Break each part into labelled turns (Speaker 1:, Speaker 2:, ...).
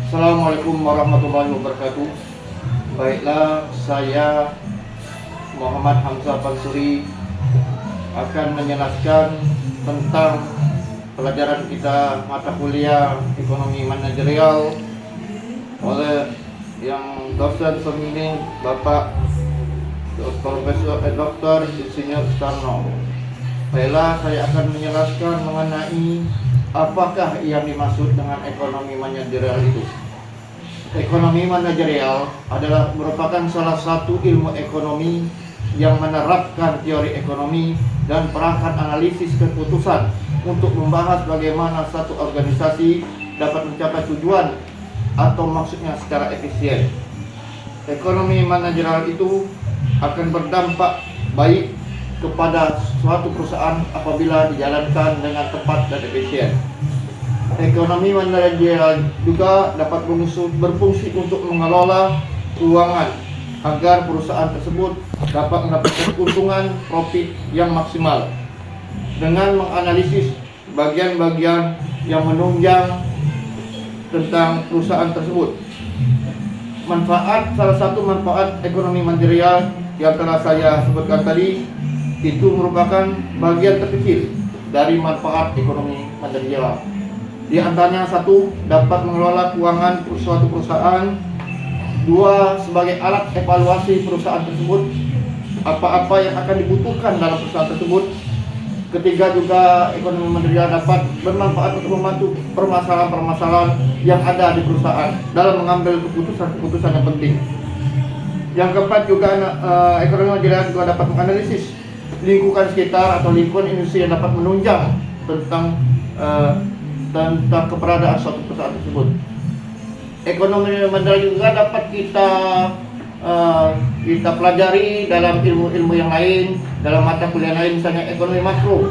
Speaker 1: Assalamualaikum warahmatullahi wabarakatuh. Baiklah, saya Muhammad Hamzah Pansuri akan menjelaskan tentang pelajaran kita mata kuliah ekonomi manajerial oleh yang dosen pembimbing Bapak Profesor Dr. Insinyur Sutarno. Baiklah, saya akan menjelaskan mengenai apakah yang dimaksud dengan ekonomi manajerial itu. Ekonomi manajerial adalah merupakan salah satu ilmu ekonomi yang menerapkan teori ekonomi dan perangkat analisis keputusan untuk membahas bagaimana satu organisasi dapat mencapai tujuan atau maksudnya secara efisien. Ekonomi manajerial itu akan berdampak baik kepada suatu perusahaan apabila dijalankan dengan tepat dan efisien. Ekonomi manajerial juga dapat berfungsi untuk mengelola keuangan agar perusahaan tersebut dapat mendapatkan keuntungan profit yang maksimal dengan menganalisis bagian-bagian yang menunjang tentang perusahaan tersebut. Salah satu manfaat ekonomi manajerial yang telah saya sebutkan tadi itu merupakan bagian terkecil dari manfaat ekonomi manajerial. Di antaranya, satu, dapat mengelola keuangan suatu perusahaan. Dua, sebagai alat evaluasi perusahaan tersebut, apa-apa yang akan dibutuhkan dalam perusahaan tersebut. Ketiga, juga ekonomi manajerial dapat bermanfaat untuk membantu permasalahan-permasalahan yang ada di perusahaan dalam mengambil keputusan-keputusan yang penting. Yang keempat, juga ekonomi manajerial juga dapat menganalisis lingkungan sekitar atau lingkungan industri yang dapat menunjang tentang keberadaan suatu perusahaan tersebut. Ekonomi manajerial juga dapat kita pelajari dalam ilmu-ilmu yang lain, dalam mata kuliah lain, misalnya ekonomi makro,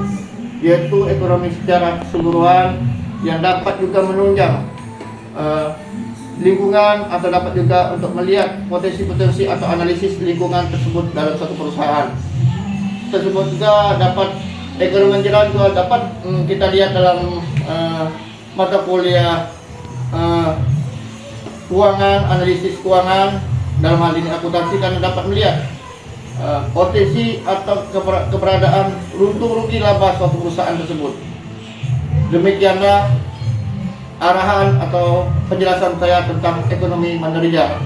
Speaker 1: yaitu ekonomi secara keseluruhan yang dapat juga menunjang lingkungan, atau dapat juga untuk melihat potensi-potensi atau analisis lingkungan tersebut dalam suatu perusahaan. Tersebut juga dapat ekonomi manajerial juga dapat kita lihat dalam mata kuliah keuangan, analisis keuangan, dalam hal ini akuntansi, karena dapat melihat potensi atau keberadaan untung rugi laba suatu perusahaan tersebut. Demikianlah arahan atau penjelasan saya tentang ekonomi manajerial.